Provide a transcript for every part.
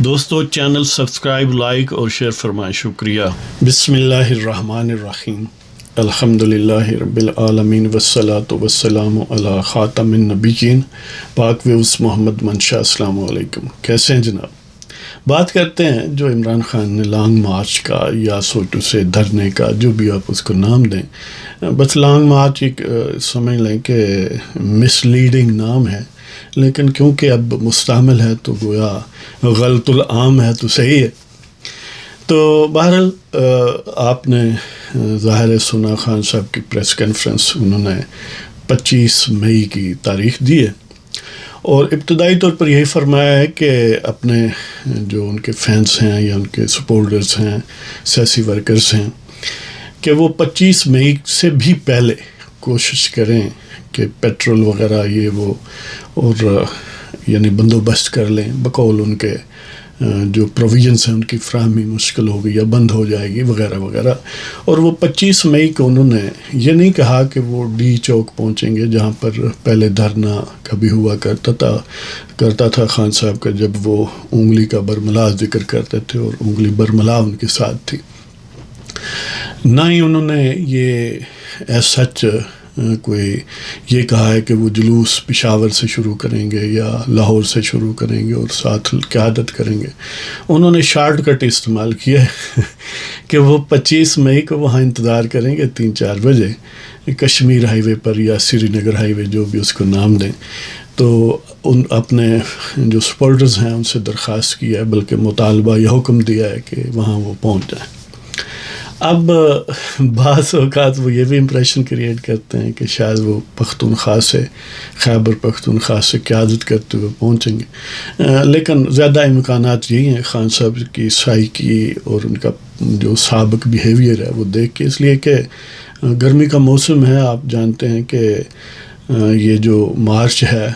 دوستو channel subscribe like اور share فرمائیں، شکریہ۔ بسم اللہ الرحمن الرحیم، الحمدللہ رب العالمین والصلاة والسلام علی خاتم النبیین پاک ویوس محمد منشا۔ السلام علیکم، کیسے ہیں جناب؟ بات کرتے ہیں جو عمران خان نے لانگ مارچ کا یا سوٹو سے دھرنے کا، جو بھی آپ اس کو نام دیں، بس لانگ مارچ ایک سمجھ لیں کہ مس لیڈنگ نام ہے، لیکن کیونکہ اب مستعمل ہے تو گویا غلط العام ہے تو صحیح ہے۔ تو بہرحال آپ نے ظاہر سنا خان صاحب کی پریس کانفرنس، انہوں نے 25 مئی کی تاریخ دی ہے اور ابتدائی طور پر یہی فرمایا ہے کہ اپنے جو ان کے فینس ہیں یا ان کے سپورٹرز ہیں، سیاسی ورکرز ہیں، کہ وہ 25 مئی سے بھی پہلے کوشش کریں کہ پیٹرول وغیرہ یہ وہ اور یعنی بندوبست کر لیں، بقول ان کے جو پروویژنس ہیں ان کی فراہمی مشکل ہوگی یا بند ہو جائے گی وغیرہ وغیرہ۔ اور وہ 25 مئی کو انہوں نے یہ نہیں کہا کہ وہ ڈی چوک پہنچیں گے، جہاں پر پہلے دھرنا کبھی ہوا کرتا تھا خان صاحب کا، جب وہ انگلی کا برملا ذکر کرتے تھے اور انگلی برملا ان کے ساتھ تھی۔ نہ ہی انہوں نے یہ ایز سچ کوئی یہ کہا ہے کہ وہ جلوس پشاور سے شروع کریں گے یا لاہور سے شروع کریں گے اور ساتھ قیادت کریں گے۔ انہوں نے شارٹ کٹ استعمال کیا ہے کہ وہ 25 مئی کو وہاں انتظار کریں گے 3-4 بجے کشمیر ہائی وے پر یا سری نگر ہائی وے، جو بھی اس کو نام دیں۔ تو ان اپنے جو سپورٹرز ہیں ان سے درخواست کی ہے، بلکہ مطالبہ یا حکم دیا ہے کہ وہاں وہ پہنچ جائیں۔ اب بعض اوقات وہ یہ بھی امپریشن کریٹ کرتے ہیں کہ شاید وہ پختونخوا سے، خیبر پختونخوا سے قیادت کرتے ہوئے پہنچیں گے، لیکن زیادہ امکانات یہی ہیں خان صاحب کی سائیکی اور ان کا جو سابق بیہیویئر ہے وہ دیکھ کے، اس لیے کہ گرمی کا موسم ہے، آپ جانتے ہیں کہ یہ جو مارچ ہے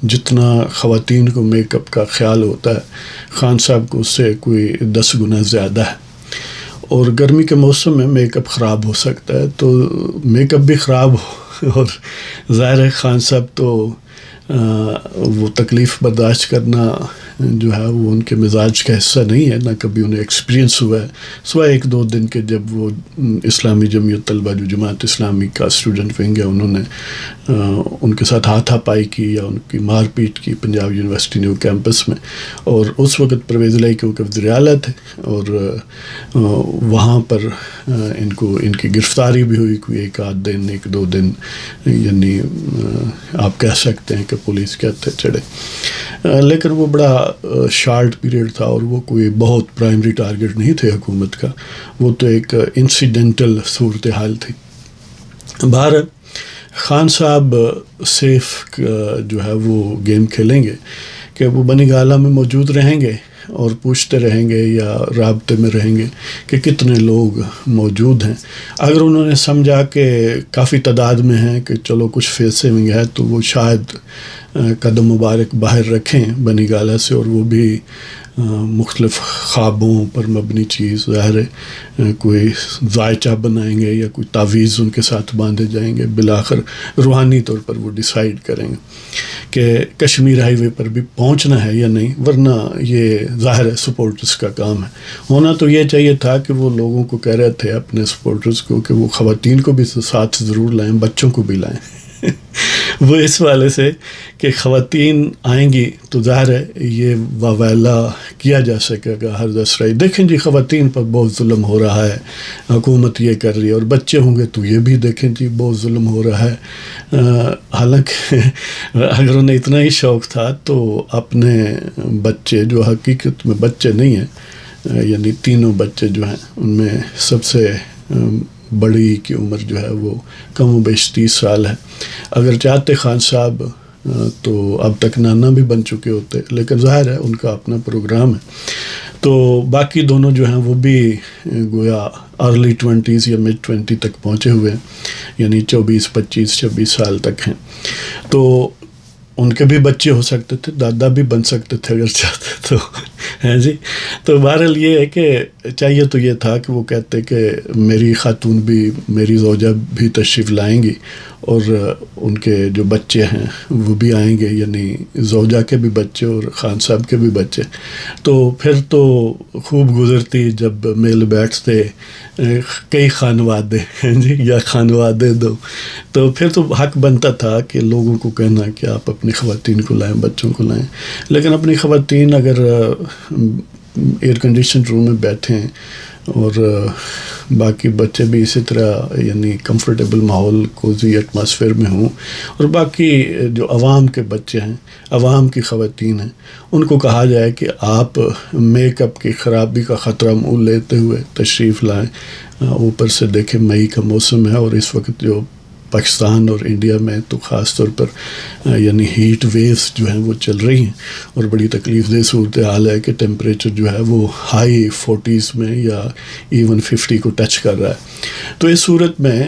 جتنا خواتین کو میک اپ کا خیال ہوتا ہے خان صاحب کو اس سے کوئی 10 گنا زیادہ ہے، اور گرمی کے موسم میں میک اپ خراب ہو سکتا ہے، تو میک اپ بھی خراب ہو اور ظاہر ہے خان صاحب تو وہ تکلیف برداشت کرنا جو ہے وہ ان کے مزاج کا حصہ نہیں ہے، نہ کبھی انہیں ایکسپیرینس ہوا ہے، سوائے 1-2 دن کے جب وہ اسلامی جمعیت طلبہ جو جماعت اسلامی کا اسٹوڈنٹ ونگ ہے انہوں نے ان کے ساتھ ہاتھا پائی کی یا ان کی مار پیٹ کی پنجاب یونیورسٹی نیو کیمپس میں، اور اس وقت پرویز الہی کیونکہ وزیر اعلیٰ تھے اور وہاں پر ان کی گرفتاری بھی ہوئی کوئی 1-8 دن 1-2 دن، یعنی آپ کہہ سکتے ہیں کہ پولیس کے ہتھے چڑھے، لیکن وہ بڑا شارٹ پیریڈ تھا اور وہ کوئی بہت پرائمری ٹارگٹ نہیں تھے حکومت کا، وہ تو ایک انسیڈنٹل صورتحال تھی۔ باہر خان صاحب سیف جو ہے وہ گیم کھیلیں گے کہ وہ بنی گالہ میں موجود رہیں گے اور پوچھتے رہیں گے یا رابطے میں رہیں گے کہ کتنے لوگ موجود ہیں۔ اگر انہوں نے سمجھا کہ کافی تعداد میں ہیں کہ چلو کچھ فیس سیونگ ہے، تو وہ شاید قدم مبارک باہر رکھیں بنی گالہ سے، اور وہ بھی مختلف خوابوں پر مبنی چیز، ظاہر ہے کوئی ذائچہ بنائیں گے یا کوئی تعویذ ان کے ساتھ باندھے جائیں گے، بالآخر روحانی طور پر وہ ڈیسائیڈ کریں گے کہ کشمیر ہائی وے پر بھی پہنچنا ہے یا نہیں، ورنہ یہ ظاہر ہے سپورٹرز کا کام ہے۔ ہونا تو یہ چاہیے تھا کہ وہ لوگوں کو کہہ رہے تھے اپنے سپورٹرز کو کہ وہ خواتین کو بھی ساتھ ضرور لائیں، بچوں کو بھی لائیں وہ اس والے سے کہ خواتین آئیں گی تو ظاہر ہے یہ واویلا کیا جا سکے گا ہر دسرائی، دیکھیں جی خواتین پر بہت ظلم ہو رہا ہے، حکومت یہ کر رہی ہے، اور بچے ہوں گے تو یہ بھی دیکھیں جی بہت ظلم ہو رہا ہے۔ حالانکہ اگر انہیں اتنا ہی شوق تھا تو اپنے بچے جو حقیقت میں بچے نہیں ہیں، یعنی تینوں بچے جو ہیں ان میں سب سے بڑی کی عمر جو ہے وہ کم و بیش 30 سال ہے، اگر چاہتے خان صاحب تو اب تک نانا بھی بن چکے ہوتے، لیکن ظاہر ہے ان کا اپنا پروگرام ہے۔ تو باقی دونوں جو ہیں وہ بھی گویا ارلی 20s یا mid 20 تک پہنچے ہوئے ہیں، یعنی 24 25 26 سال تک ہیں، تو ان کے بھی بچے ہو سکتے تھے، دادا بھی بن سکتے تھے اگر چاہتے تو ہیں جی۔ تو بہرحال یہ ہے کہ چاہیے تو یہ تھا کہ وہ کہتے کہ میری خاتون بھی، میری زوجہ بھی تشریف لائیں گی اور ان کے جو بچے ہیں وہ بھی آئیں گے، یعنی زوجہ کے بھی بچے اور خان صاحب کے بھی بچے. تو پھر تو خوب گزرتی جب مل بیٹھتے کئی خانوادے ہیں جی، یا خانوادے دو، تو پھر تو حق بنتا تھا کہ لوگوں کو کہنا کہ آپ اپنی خواتین کو لائیں، بچوں کو لائیں. لیکن اپنی خواتین اگر ایئر کنڈیشن روم میں بیٹھیں اور باقی بچے بھی اسی طرح یعنی کمفرٹیبل ماحول، کوزی ایٹماسفیئر میں ہوں، اور باقی جو عوام کے بچے ہیں، عوام کی خواتین ہیں، ان کو کہا جائے کہ آپ میک اپ کی خرابی کا خطرہ منہ لیتے ہوئے تشریف لائیں. اوپر سے دیکھیں مئی کا موسم ہے، اور اس وقت جو پاکستان اور انڈیا میں تو خاص طور پر یعنی ہیٹ ویوز جو ہیں وہ چل رہی ہیں، اور بڑی تکلیف دہ صورتحال ہے کہ ٹیمپریچر جو ہے وہ ہائی 40s میں یا ایون 50 کو ٹچ کر رہا ہے. تو اس صورت میں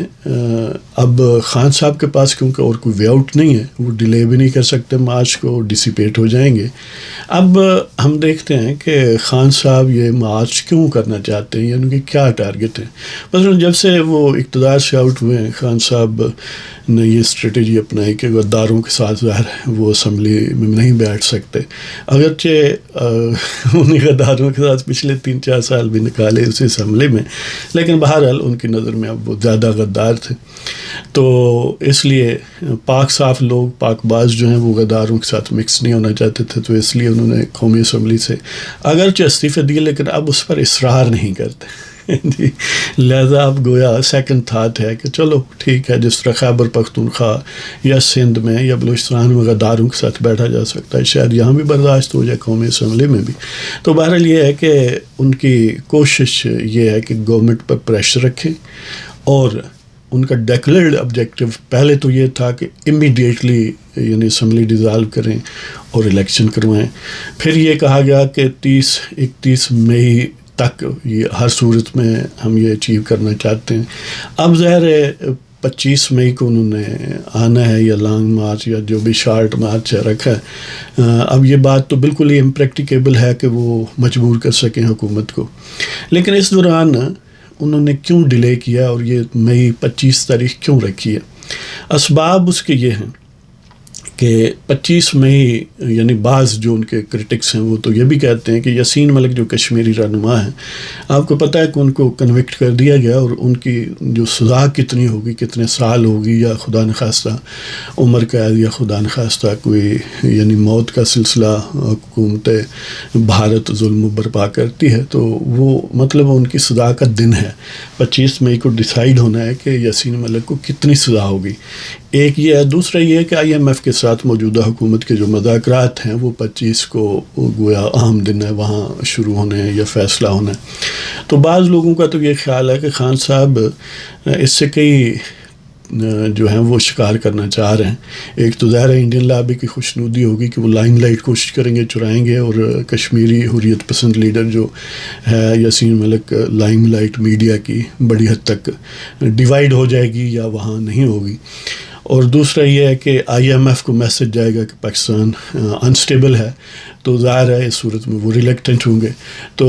اب خان صاحب کے پاس کیونکہ اور کوئی وے آؤٹ نہیں ہے، وہ ڈیلے بھی نہیں کر سکتے مارچ کو، ڈسیپیٹ ہو جائیں گے. اب ہم دیکھتے ہیں کہ خان صاحب یہ مارچ کیوں کرنا چاہتے ہیں، یعنی کہ کیا ٹارگٹ ہے. مثلاً جب سے وہ اقتدار سے آؤٹ ہوئے ہیں، خان صاحب نے یہ اسٹریٹجی اپنائی کہ غداروں کے ساتھ ظاہر ہے وہ اسمبلی میں نہیں بیٹھ سکتے، اگرچہ انہیں غداروں کے ساتھ پچھلے 3-4 سال بھی نکالے اسی اسمبلی میں، لیکن بہرحال ان کی نظر میں اب وہ زیادہ غدار تھے. تو اس لیے پاک صاف لوگ، پاک باز جو ہیں وہ غداروں کے ساتھ مکس نہیں ہونا چاہتے تھے، تو اس لیے انہوں نے قومی اسمبلی سے اگرچہ استعفے دیے لیکن اب اس پر اصرار نہیں کرتے جی. لہذا اب گویا سیکنڈ تھاٹ ہے کہ چلو ٹھیک ہے، جس طرح خیبر پختونخوا یا سندھ میں یا بلوچستان میں غداروں کے ساتھ بیٹھا جا سکتا ہے، شاید یہاں بھی برداشت ہو جائے قومی اسمبلی میں بھی. تو بہرحال یہ ہے کہ ان کی کوشش یہ ہے کہ گورنمنٹ پر پریشر رکھیں، اور ان کا ڈیکلیئرڈ آبجیکٹو پہلے تو یہ تھا کہ امیڈیٹلی یعنی اسمبلی ڈیزالو کریں اور الیکشن کروائیں. پھر یہ کہا گیا کہ 31 مئی تک یہ ہر صورت میں ہم یہ اچیو کرنا چاہتے ہیں. اب ظاہر ہے 25 مئی کو انہوں نے آنا ہے، یا لانگ مارچ یا جو بھی شارٹ مارچ ہے رکھا ہے. اب یہ بات تو بالکل ہی امپریکٹیکیبل ہے کہ وہ مجبور کر سکیں حکومت کو. لیکن اس دوران انہوں نے کیوں ڈیلے کیا اور یہ مئی 25 تاریخ کیوں رکھی ہے؟ اسباب اس کے یہ ہیں کہ 25 مئی یعنی بعض جو ان کے کرٹکس ہیں وہ تو یہ بھی کہتے ہیں کہ یاسین ملک جو کشمیری رہنما ہیں، آپ کو پتہ ہے کہ ان کو کنوکٹ کر دیا گیا، اور ان کی جو سزا کتنی ہوگی، کتنے سال ہوگی، یا خدا نخواستہ عمر قید، یا خدا نخواستہ کوئی یعنی موت کا سلسلہ حکومت بھارت ظلم و برپا کرتی ہے، تو وہ مطلب ان کی سزا کا دن ہے. 25 مئی کو ڈیسائیڈ ہونا ہے کہ یاسین ملک کو کتنی سزا ہوگی. ایک یہ ہے. دوسرا یہ ہے کہ IMF کے ساتھ موجودہ حکومت کے جو مذاکرات ہیں وہ 25 کو گویا اہم دن ہے، وہاں شروع ہونے ہیں یا فیصلہ ہونا ہے. تو بعض لوگوں کا تو یہ خیال ہے کہ خان صاحب اس سے کئی جو ہیں وہ شکار کرنا چاہ رہے ہیں. ایک تو ظاہر ہے انڈین لابی کی خوشنودی ہوگی کہ وہ لائم لائٹ کوشش کریں گے، چرائیں گے، اور کشمیری حریت پسند لیڈر جو ہے یاسین ملک، لائم لائٹ میڈیا کی بڑی حد تک ڈیوائیڈ ہو جائے گی یا وہاں نہیں ہوگی. اور دوسرا یہ ہے کہ IMF کو میسج جائے گا کہ پاکستان انسٹیبل ہے، تو ظاہر ہے اس صورت میں وہ ریلیکٹنٹ ہوں گے. تو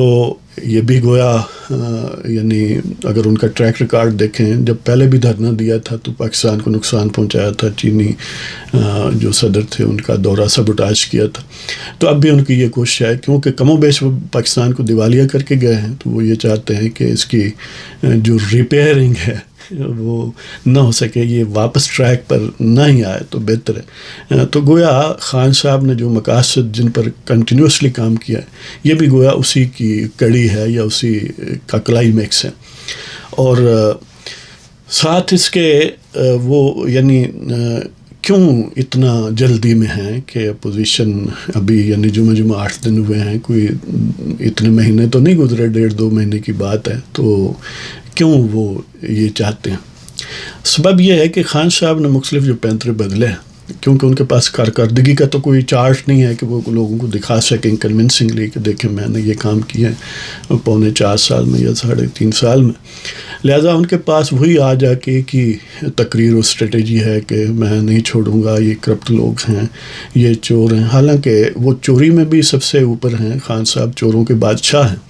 یہ بھی گویا یعنی اگر ان کا ٹریک ریکارڈ دیکھیں، جب پہلے بھی دھرنا دیا تھا تو پاکستان کو نقصان پہنچایا تھا، چینی جو صدر تھے ان کا دورہ سبوٹاج کیا تھا. تو اب بھی ان کی یہ کوشش ہے، کیونکہ کم و بیش وہ پاکستان کو دیوالیہ کر کے گئے ہیں، تو وہ یہ چاہتے ہیں کہ اس کی جو ریپیئرنگ ہے وہ نہ ہو سکے، یہ واپس ٹریک پر نہ ہی آئے تو بہتر ہے. تو گویا خان صاحب نے جو مقاصد جن پر کنٹینیوسلی کام کیا ہے، یہ بھی گویا اسی کی کڑی ہے یا اسی کا کلائمیکس ہے. اور ساتھ اس کے وہ یعنی کیوں اتنا جلدی میں ہیں کہ اپوزیشن ابھی یعنی جمعہ 8 دن ہوئے ہیں، کوئی اتنے مہینے تو نہیں گزرے، 1.5-2 مہینے کی بات ہے. تو کیوں وہ یہ چاہتے ہیں؟ سبب یہ ہے کہ خان صاحب نے مختلف جو پینترے بدلے ہیں، کیونکہ ان کے پاس کارکردگی کا تو کوئی چارٹ نہیں ہے کہ وہ لوگوں کو دکھا سکیں کنونسنگلی کہ دیکھیں میں نے یہ کام کیا ہے 4.25 سال میں یا 3.5 سال میں. لہٰذا ان کے پاس وہی آ جا کے ایک ہی تقریر و اسٹریٹجی ہے کہ میں نہیں چھوڑوں گا، یہ کرپٹ لوگ ہیں، یہ چور ہیں. حالانکہ وہ چوری میں بھی سب سے اوپر ہیں، خان صاحب چوروں کے بادشاہ ہیں.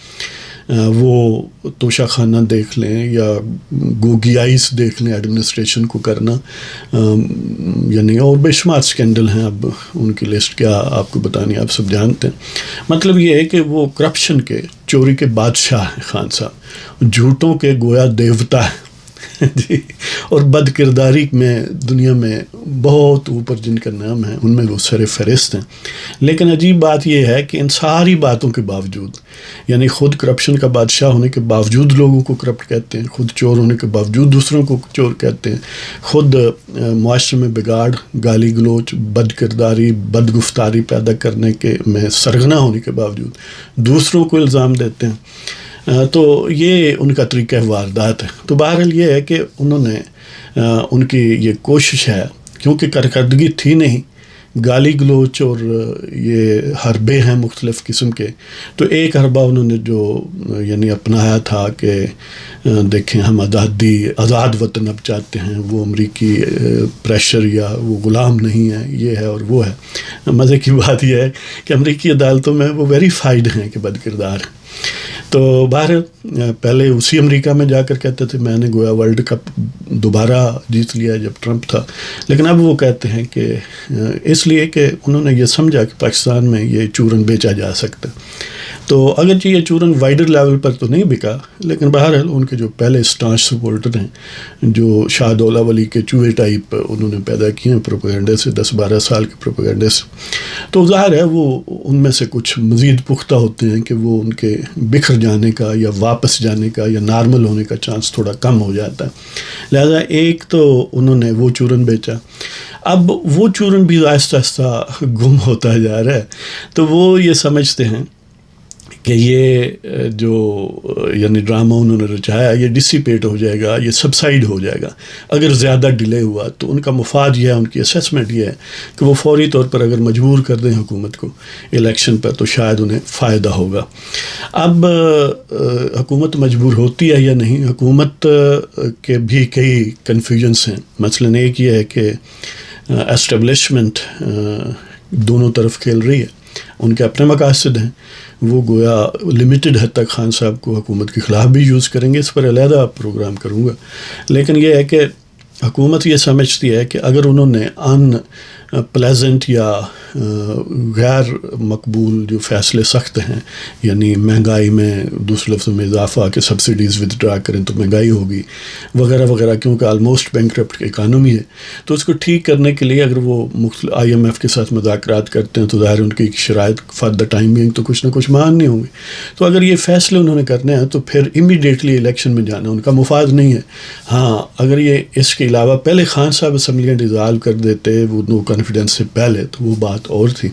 وہ توشہ خانہ دیکھ لیں یا گوگیائز دیکھ لیں ایڈمنسٹریشن کو کرنا، یعنی اور بے شمار اسکینڈل ہیں، اب ان کی لسٹ کیا آپ کو بتانی، آپ سب جانتے ہیں۔ مطلب یہ ہے کہ وہ کرپشن کے، چوری کے بادشاہ ہیں خان صاحب، جھوٹوں کے گویا دیوتا ہیں جی، اور بد کرداری میں دنیا میں بہت اوپر جن کا نام ہے ان میں وہ سر فہرست ہیں۔ لیکن عجیب بات یہ ہے کہ ان ساری باتوں کے باوجود، یعنی خود کرپشن کا بادشاہ ہونے کے باوجود لوگوں کو کرپٹ کہتے ہیں، خود چور ہونے کے باوجود دوسروں کو چور کہتے ہیں، خود معاشرے میں بگاڑ، گالی گلوچ، بد کرداری، بد گفتاری پیدا کرنے کے میں سرگنا ہونے کے باوجود دوسروں کو الزام دیتے ہیں۔ تو یہ ان کا طریقہ واردات ہے۔ تو بہرحال یہ ہے کہ انہوں نے ان کی یہ کوشش ہے، کیونکہ کارکردگی تھی نہیں، گالی گلوچ اور یہ حربے ہیں مختلف قسم کے، تو ایک حربہ انہوں نے جو یعنی اپنایا تھا کہ دیکھیں ہم آزاد وطن اب چاہتے ہیں، وہ امریکی پریشر یا وہ غلام نہیں ہے، یہ ہے اور وہ ہے۔ مزے کی بات یہ ہے کہ امریکی عدالتوں میں وہ ویریفائڈ ہیں کہ بد کردار ہیں۔ تو بہرحال پہلے اسی امریکہ میں جا کر کہتے تھے میں نے گویا ورلڈ کپ دوبارہ جیت لیا جب ٹرمپ تھا، لیکن اب وہ کہتے ہیں کہ اس لیے کہ انہوں نے یہ سمجھا کہ پاکستان میں یہ چورن بیچا جا سکتا۔ تو اگرچہ یہ چورن وائڈر لیول پر تو نہیں بکا، لیکن بہرحال ان کے جو پہلے اسٹانچ سپورٹر ہیں، جو شاہ دولہ ولی کے چوہے ٹائپ انہوں نے پیدا کیے ہیں پروپیگنڈے سے، 10-12 سال کے پروپیگنڈے سے، تو ظاہر ہے وہ ان میں سے کچھ مزید پختہ ہوتے ہیں کہ وہ ان کے بکھر جانے کا یا واپس جانے کا یا نارمل ہونے کا چانس تھوڑا کم ہو جاتا ہے۔ لہذا ایک تو انہوں نے وہ چورن بیچا، اب وہ چورن بھی آہستہ آہستہ گم ہوتا جا رہا ہے، تو وہ یہ سمجھتے ہیں کہ یہ جو یعنی ڈرامہ انہوں نے رچایا یہ ڈسیپیٹ ہو جائے گا، یہ سبسائڈ ہو جائے گا اگر زیادہ ڈیلے ہوا۔ تو ان کا مفاد یہ ہے، ان کی اسیسمنٹ یہ ہے کہ وہ فوری طور پر اگر مجبور کر دیں حکومت کو الیکشن پر تو شاید انہیں فائدہ ہوگا۔ اب حکومت مجبور ہوتی ہے یا نہیں، حکومت کے بھی کئی کنفیوژنس ہیں۔ مثلاً ایک یہ ہے کہ اسٹیبلشمنٹ دونوں طرف کھیل رہی ہے، ان کے اپنے مقاصد ہیں، وہ گویا لمیٹڈ حد تک خان صاحب کو حکومت کے خلاف بھی یوز کریں گے، اس پر علیحدہ پروگرام کروں گا۔ لیکن یہ ہے کہ حکومت یہ سمجھتی ہے کہ اگر انہوں نے ان پلیزنٹ یا غیر مقبول جو فیصلے سخت ہیں، یعنی مہنگائی میں دوسرے لفظوں میں اضافہ کہ سبسڈیز ودرا کریں تو مہنگائی ہوگی وغیرہ وغیرہ، کیونکہ آلموسٹ بینکرپٹ اکانومی ہے، تو اس کو ٹھیک کرنے کے لیے اگر وہ مختلف IMF کے ساتھ مذاکرات کرتے ہیں تو ظاہر ان کی شرائط فار دا ٹائم بینگ تو کچھ نہ کچھ ماننی ہوں گی۔ تو اگر یہ فیصلے انہوں نے کرنے ہیں تو پھر امیڈیٹلی الیکشن میں جانا ان کا مفاد نہیں ہے۔ ہاں اگر یہ اس کے علاوہ پہلے خان صاحب اسمبلیاں ڈیزالو کر دیتے وہ نو کانفیڈنس سے پہلے تو وہ بات اور تھی۔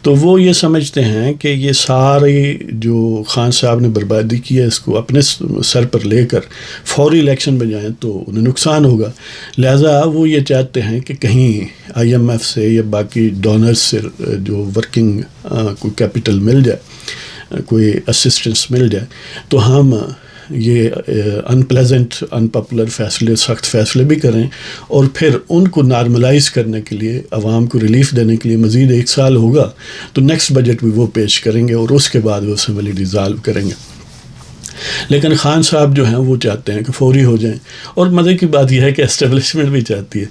تو وہ یہ سمجھتے ہیں کہ یہ ساری جو خان صاحب نے بربادی کی ہے اس کو اپنے سر پر لے کر فوری الیکشن میں جائیں تو انہیں نقصان ہوگا، لہٰذا وہ یہ چاہتے ہیں کہ کہیں IMF سے یا باقی ڈونرز سے جو ورکنگ کوئی کیپٹل مل جائے، کوئی اسسٹنس مل جائے تو ہم یہ انپلیزنٹ انپاپولر فیصلے، سخت فیصلے بھی کریں، اور پھر ان کو نارملائز کرنے کے لیے، عوام کو ریلیف دینے کے لیے مزید 1 سال ہوگا تو نیکسٹ بجٹ بھی وہ پیش کریں گے اور اس کے بعد وہ اسمبلی ڈیزالو کریں گے۔ لیکن خان صاحب جو ہیں وہ چاہتے ہیں کہ فوری ہو جائیں، اور مزے کی بات یہ ہے کہ اسٹیبلشمنٹ بھی چاہتی ہے۔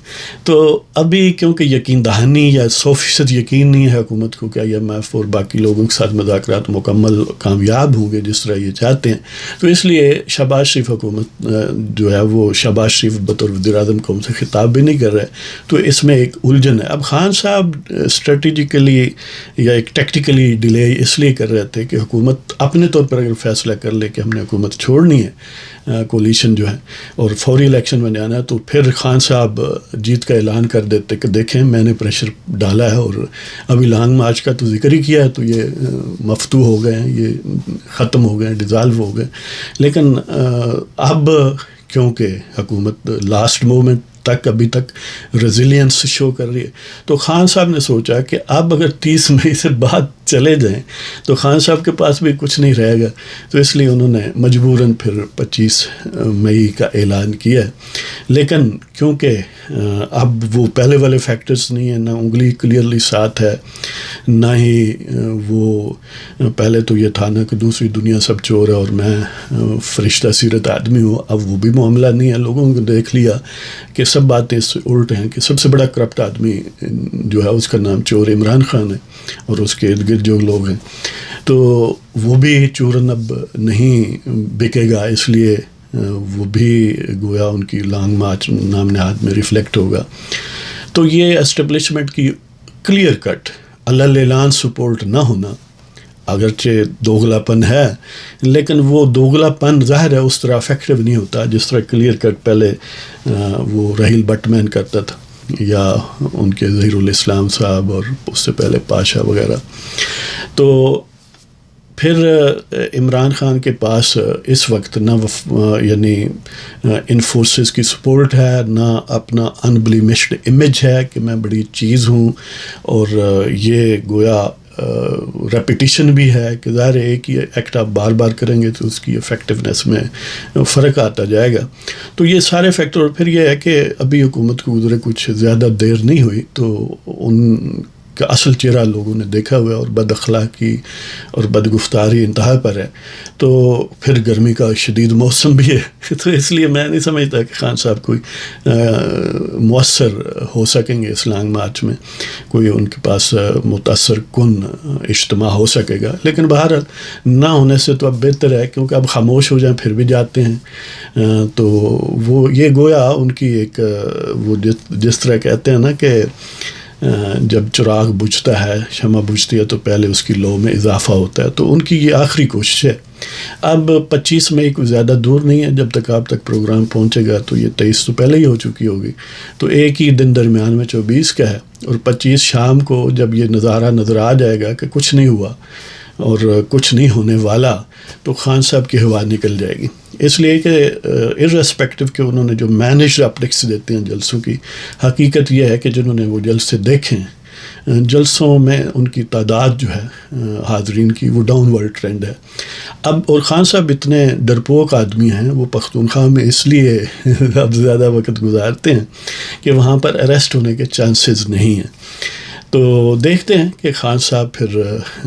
تو ابھی کیونکہ یقین دہانی یا 100% یقین نہیں ہے حکومت کو کہ IMF اور باقی لوگوں کے ساتھ مذاکرات مکمل کامیاب ہوں گے جس طرح یہ چاہتے ہیں، تو اس لیے شہباز شریف حکومت جو ہے وہ شہباز شریف بطور وزیر اعظم قوم سے خطاب بھی نہیں کر رہے، تو اس میں ایک الجھن ہے۔ اب خان صاحب اسٹریٹجیکلی یا ایک ٹیکٹیکلی ڈیلے اس لیے کر رہے تھے کہ حکومت اپنے طور پر اگر فیصلہ کر لے کہ ہم نے حکومت چھوڑنی ہے، کولیشن جو ہے، اور فوری الیکشن میں جانا ہے، تو پھر خان صاحب جیت کا اعلان کر دیتے کہ دیکھیں میں نے پریشر ڈالا ہے، اور ابھی لانگ مارچ کا تو ذکر ہی کیا ہے، تو یہ مفتوح ہو گئے ہیں، یہ ختم ہو گئے ہیں، ڈیزالو ہو گئے۔ لیکن اب کیونکہ حکومت لاسٹ مومنٹ تک ابھی تک ریزیلینس شو کر رہی ہے. تو خان صاحب نے سوچا کہ اب اگر 30 مئی سے بعد چلے جائیں تو خان صاحب کے پاس بھی کچھ نہیں رہے گا. تو اس لیے انہوں نے مجبوراً پھر 25 مئی کا اعلان کیا ہے. لیکن کیونکہ اب وہ پہلے والے فیکٹرز نہیں ہیں، نہ انگلی کلیئرلی ساتھ ہے، نہ ہی وہ پہلے تو یہ تھا نا کہ دوسری دنیا سب چور ہے اور میں فرشتہ سیرت آدمی ہوں. اب وہ بھی معاملہ نہیں ہے. لوگوں کو دیکھ لیا کہ سب باتیں اس سے الٹ ہیں کہ سب سے بڑا کرپٹ آدمی جو ہے اس کا نام چور عمران خان ہے اور اس کے ارد گرد جو لوگ ہیں، تو وہ بھی چورن اب نہیں بکے گا. اس لیے وہ بھی گویا ان کی لانگ مارچ نام نہاد میں ریفلیکٹ ہوگا. تو یہ اسٹیبلشمنٹ کی کلیئر کٹ اللہ اعلان سپورٹ نہ ہونا، اگرچہ دوغلا پن ہے لیکن وہ دوغلا پن ظاہر ہے اس طرح افیکٹو نہیں ہوتا جس طرح کلیئر کٹ پہلے وہ رحیل بٹ مین کرتا تھا، یا ان کے ظہیر الاسلام صاحب اور اس سے پہلے پاشا وغیرہ. تو پھر عمران خان کے پاس اس وقت نہ یعنی ان فورسز کی سپورٹ ہے، نہ اپنا انبلیمشڈ امیج ہے کہ میں بڑی چیز ہوں، اور یہ گویا ریپیٹیشن بھی ہے کہ ظاہر ایک ہی ایکٹ آپ بار بار کریں گے تو اس کی افیکٹونیس میں فرق آتا جائے گا. تو یہ سارے فیکٹر. اور پھر یہ ہے کہ ابھی حکومت کو گزرے کچھ زیادہ دیر نہیں ہوئی تو ان کا اصل چہرہ لوگوں نے دیکھا ہوا ہے، اور بد اخلاقی اور بدگفتاری انتہا پر ہے. تو پھر گرمی کا شدید موسم بھی ہے، تو اس لیے میں نہیں سمجھتا کہ خان صاحب کوئی مؤثر ہو سکیں گے اس لانگ مارچ میں، کوئی ان کے پاس متاثر کن اجتماع ہو سکے گا. لیکن بہرحال نہ ہونے سے تو اب بہتر ہے، کیونکہ اب خاموش ہو جائیں پھر بھی جاتے ہیں. تو وہ یہ گویا ان کی ایک وہ جس طرح کہتے ہیں نا کہ جب چراغ بجھتا ہے، شمع بجھتی ہے تو پہلے اس کی لو میں اضافہ ہوتا ہے. تو ان کی یہ آخری کوشش ہے. اب 25 مئی کو زیادہ دور نہیں ہے، جب تک آپ تک پروگرام پہنچے گا تو یہ 23 تو پہلے ہی ہو چکی ہوگی. تو ایک ہی دن درمیان میں 24 کا ہے، اور 25 شام کو جب یہ نظارہ نظر آ جائے گا کہ کچھ نہیں ہوا اور کچھ نہیں ہونے والا، تو خان صاحب کی ہوا نکل جائے گی. اس لیے کہ ارریسپیکٹو کہ انہوں نے جو مینیجڈ اپٹکس دیتے ہیں جلسوں کی، حقیقت یہ ہے کہ جنہوں نے وہ جلسے دیکھیں، جلسوں میں ان کی تعداد جو ہے حاضرین کی وہ ڈاؤن ورڈ ٹرینڈ ہے. اب اور خان صاحب اتنے ڈرپوک آدمی ہیں، وہ پختونخوا میں اس لیے اب زیادہ وقت گزارتے ہیں کہ وہاں پر اریسٹ ہونے کے چانسز نہیں ہیں. تو دیکھتے ہیں کہ خان صاحب پھر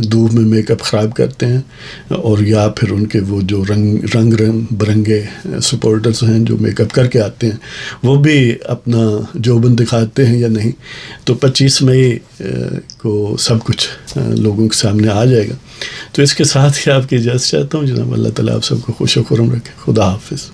دھوپ میں میک اپ خراب کرتے ہیں، اور یا پھر ان کے وہ جو رنگ برنگے سپورٹرز ہیں جو میک اپ کر کے آتے ہیں وہ بھی اپنا جوبن دکھاتے ہیں یا نہیں. تو 25 مئی کو سب کچھ لوگوں کے سامنے آ جائے گا. تو اس کے ساتھ ہی آپ کی اجازت چاہتا ہوں جناب. اللہ تعالیٰ آپ سب کو خوش و خرم رکھے. خدا حافظ.